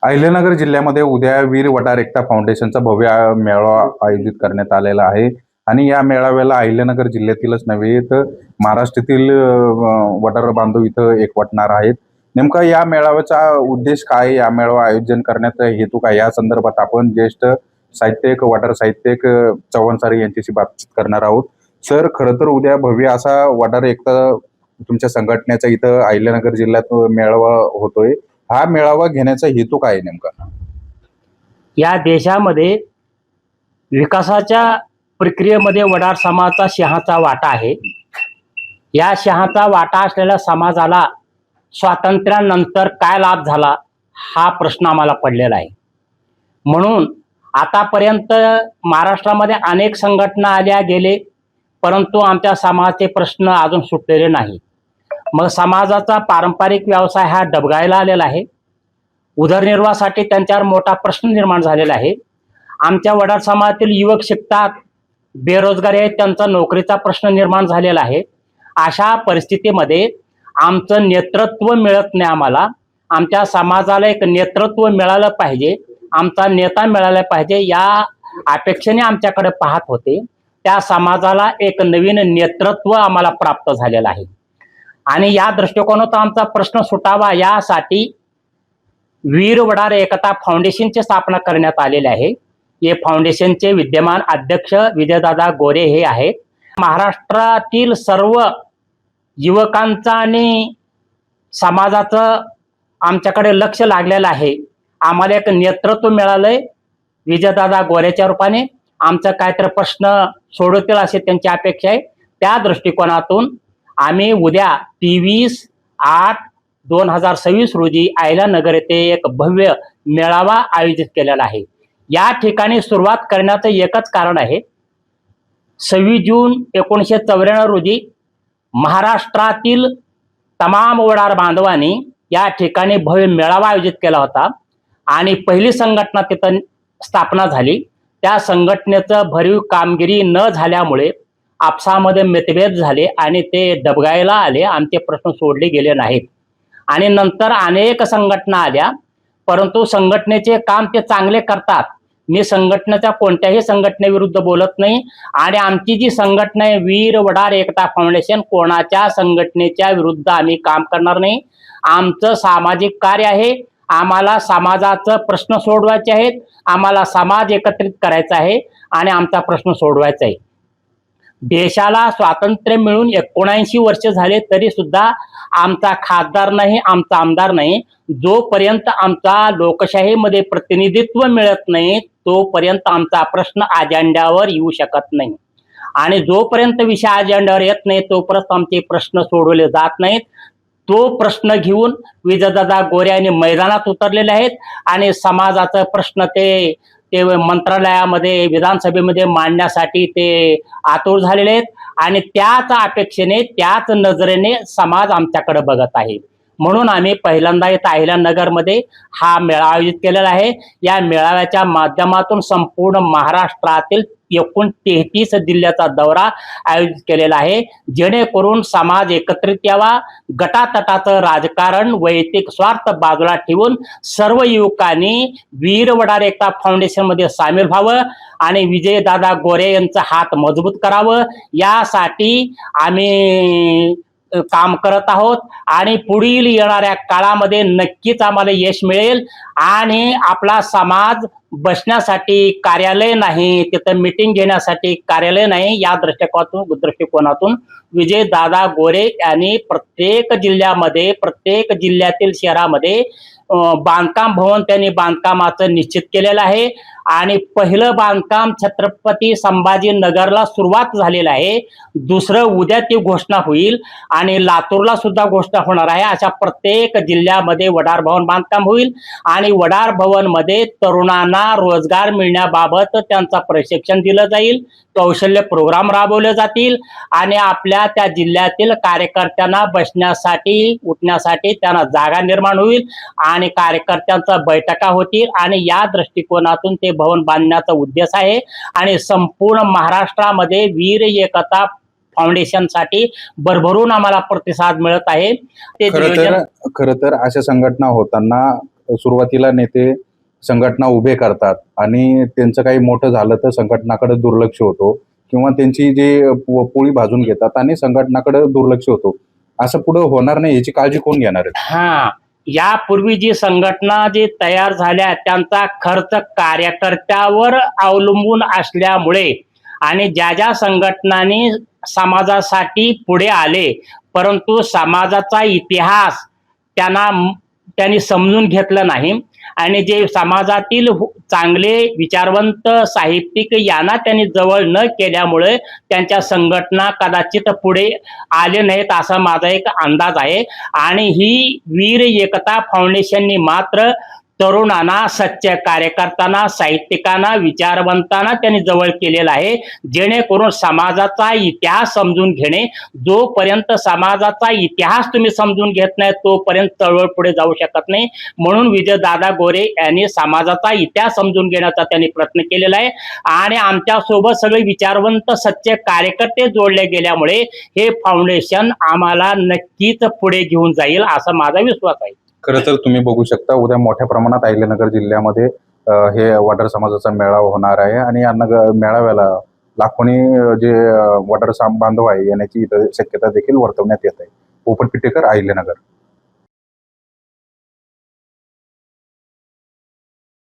अहिल्यानगर जिल्ह्यामध्ये उद्या वीर वडार एकता फाउंडेशनचा भव्य मेळावा आयोजित करण्यात आलेला आहे आणि या मेळाव्याला अहिल्यानगर जिल्ह्यातीलच नव्हे तर महाराष्ट्रातील वडार बांधव इथं एकवटणार आहेत. नेमका या मेळाव्याचा उद्देश काय, या मेळावा आयोजन करण्याचा हेतू काय, या संदर्भात आपण ज्येष्ठ साहित्यिक वडार साहित्यिक चव्हाण सर यांच्याशी बातचीत करणार आहोत. सर, खरं तर उद्या भव्य असा वडार एकता तुमच्या संघटनेचा इथं अहिल्यानगर जिल्ह्यात मेळावा होतोय. हा मेळावा घेण्याचा हेतू काय नेमका? या देशामध्ये विकासाच्या प्रक्रियेमध्ये वडार समाजाचा सिंहाचा वाटा आहे. या सिंहाचा वाटा असलेल्या समाजाला स्वातंत्र्यानंतर काय लाभ झाला हा प्रश्न आम्हाला पडलेला आहे. म्हणून आतापर्यंत महाराष्ट्रामध्ये अनेक संघटना आल्या गेले, परंतु आमच्या समाजाचे प्रश्न अजून सुटलेले नाही. मग समाजाचा पारंपरिक व्यवसाय हा डबघायला आलेला आहे. उदरनिर्वाहासाठी त्यांच्यावर मोठा प्रश्न निर्माण झालेला आहे. आमच्या वडार समाजातील युवक शिकतात, बेरोजगारी आहे, त्यांचा नोकरीचा प्रश्न निर्माण झालेला आहे. अशा परिस्थितीमध्ये आमचं नेतृत्व मिळत नाही. आमच्या समाजाला एक नेतृत्व मिळालं पाहिजे, आमचा नेता मिळाला पाहिजे या अपेक्षेने आमच्याकडे पाहत होते. त्या समाजाला एक नवीन नेतृत्व आम्हाला प्राप्त झालेलं आहे आणि या दृष्टिकोनातून आमचा प्रश्न सुटावा यासाठी वीर वडार एकता फाउंडेशनची स्थापना करण्यात आलेली आहे. हे फाउंडेशनचे विद्यमान अध्यक्ष विजयदादा गोरे हे आहेत. महाराष्ट्रातील सर्व युवकांचा आणि समाजाचं आमच्याकडे लक्ष लागलेलं आहे. आम्हाला एक नेतृत्व मिळालंय विजयदादा गोरेच्या रूपाने. आमचा काहीतरी प्रश्न सोडवतील अशी त्यांची अपेक्षा आहे. त्या दृष्टिकोनातून आम्ही उद्या 23/8/2026 रोजी अहिल्यानगर येथे एक भव्य मेळावा आयोजित केलेला आहे. या ठिकाणी सुरुवात करण्याचं एकच कारण आहे. 26 जून 1994 रोजी महाराष्ट्रातील तमाम वडार बांधवांनी या ठिकाणी भव्य मेळावा आयोजित केला होता आणि पहिली संघटना तिथं स्थापना झाली. त्या संघटनेचं भरीव कामगिरी न झाल्यामुळे आपसामध्ये मतभेद झाले आणि ते डबघायला आले. आमचे प्रश्न सोडले गेले नाहीत आणि नंतर अनेक संघटना आल्या, परंतु संघटनेचे काम ते चांगले करतात. मी संघटनेच्या कोणत्याही संघटनेविरुद्ध बोलत नाही आणि आमची जी संघटना आहे वीर वडार एकता फाउंडेशन, कोणाच्या संघटनेच्या विरुद्ध आम्ही काम करणार नाही. आमचं सामाजिक कार्य आहे. आम्हाला समाजाचं प्रश्न सोडवायचे आहेत, आम्हाला समाज एकत्रित करायचा आहे आणि आमचा प्रश्न सोडवायचा आहे. देशाला स्वातंत्र्य मिळून 79 वर्ष झाले तरी सुद्धा आमचा खासदार नाही, आमचा आमदार नाही. जोपर्यंत आमचा लोकशाहीमध्ये प्रतिनिधित्व मिळत नाही तोपर्यंत आमचा प्रश्न अजेंड्यावर येऊ शकत नाही आणि जोपर्यंत विषय अजेंड्यावर येत नाही तोपर्यंत आमचे प्रश्न सोडवले जात नाहीत. तो प्रश्न घेऊन विजयदादा गोरे यांनी मैदानात उतरलेले आहेत आणि समाजाचा प्रश्न ते मंत्रालयामध्ये विधानसभेमध्ये मांडण्यासाठी ते आतुर झालेले आहेत आणि त्याच अपेक्षेने त्याच नजरेने समाज आमच्याकडे बघत आहे. म्हणून आम्ही पहिल्यांदा इथं अहिल्यानगरमध्ये हा मेळावा आयोजित केलेला आहे. या मेळाव्याच्या माध्यमातून संपूर्ण महाराष्ट्रातील एकूण 33 जिल्ह्याचा दौरा आयोजित केलेला आहे, जेणेकरून समाज एकत्रित यावा. गटातटाचं राजकारण, वैयक्तिक स्वार्थ बाजूला ठेवून सर्व युवकांनी वीर वडार एकता फाउंडेशनमध्ये सामील व्हावं आणि विजयदादा गोरे यांचा हात मजबूत करावं यासाठी आम्ही काम करत आहोत आणि पुढील येणाऱ्या काळामध्ये नक्कीच आम्हाला यश मिळेल. आणि आपला समाज बसण्यासाठी कार्यालय नाही, तिथं मीटिंग घेण्यासाठी कार्यालय नाही, या दृष्टिकोनातून विजयदादा गोरे यांनी प्रत्येक जिल्ह्यामध्ये, प्रत्येक जिल्ह्यातील शहरामध्ये बांधकाम भवन त्यांनी बांधकामाचं निश्चित केलेलं आहे आणि पहिलं बांधकाम छत्रपती संभाजीनगरला सुरुवात झालेलं आहे. दुसरं उद्या ती घोषणा होईल आणि लातूरला सुद्धा घोषणा होणार आहे. अशा प्रत्येक जिल्ह्यामध्ये वडार भवन बांधकाम होईल आणि वडार भवन मध्ये तरुणांना रोजगार मिळण्याबाबत त्यांचा प्रशिक्षण दिलं जाईल, कौशल्य प्रोग्राम राबवले जातील आणि आपल्या त्या जिल्ह्यातील कार्यकर्त्यांना बसण्यासाठी उठण्यासाठी त्यांना जागा निर्माण होईल आणि कार्यकर्त्यांचा बैठका होतील आणि या दृष्टिकोनातून ते भवन बांधण्याचा उद्देश आहे. आणि संपूर्ण महाराष्ट्रामध्ये वीर एकता फाउंडेशन साठी भरभरून आम्हाला प्रतिसाद मिळत आहे. खरं तर अशा संघटना होताना सुरुवातीला नेते संघटना उभे करतात आणि त्यांचं काही मोठं झालं तर संघटनाकडे दुर्लक्ष होतो किंवा त्यांची जे पोळी भाजून घेतात आणि संघटनाकडे दुर्लक्ष होतो. असं पुढे होणार नाही याची काळजी कोण घेणार आहे? हा, यापूर्वी जी संघटना जी तयार झाल्या त्यांचा खर्च कार्यकर्त्यावर अवलंबून असल्यामुळे आणि ज्या ज्या संघटनांनी समाजासाठी पुढे आले परंतु समाजाचा इतिहास त्यांनी समजून घेतलं नाही आणि जे समाजातील चांगले विचारवंत साहित्यिक यांना त्यांनी जवळ न केल्यामुळे त्यांच्या संघटना कदाचित पुढे आले नाहीत असा माझा एक अंदाज आहे. आणि ही वीर एकता फाउंडेशननी मात्र तरुणांना, सच्च्या कार्यकर्त्यांना, साहित्यिकांना, विचारवंतांना त्यांनी जवळ केलेला आहे, जेणेकरून समाजाचा इतिहास समजून घेणे. जोपर्यंत समाजाचा इतिहास तुम्ही समजून घेत नाही तोपर्यंत चळवळ पुढे जाऊ शकत नाही. म्हणून विजयदादा गोरे यांनी समाजाचा इतिहास समजून घेण्याचा त्यांनी प्रयत्न केलेला आहे आणि आमच्यासोबत सगळे विचारवंत सच्चे कार्यकर्ते जोडले गेल्यामुळे हे फाउंडेशन आम्हाला नक्कीच पुढे घेऊन जाईल असा माझा विश्वास आहे. खरं तर तुम्ही बघू शकता उद्या मोठ्या प्रमाणात अहिल्यानगर जिल्ह्यामध्ये हे वडार समाजाचा मेळावा होणार आहे आणि या मेळाव्याला लाखोनी जे वडार बांधव आहे येण्याची शक्यता देखील वर्तवण्यात येत आहे. पोपट पिटेकर, अहिल्यानगर.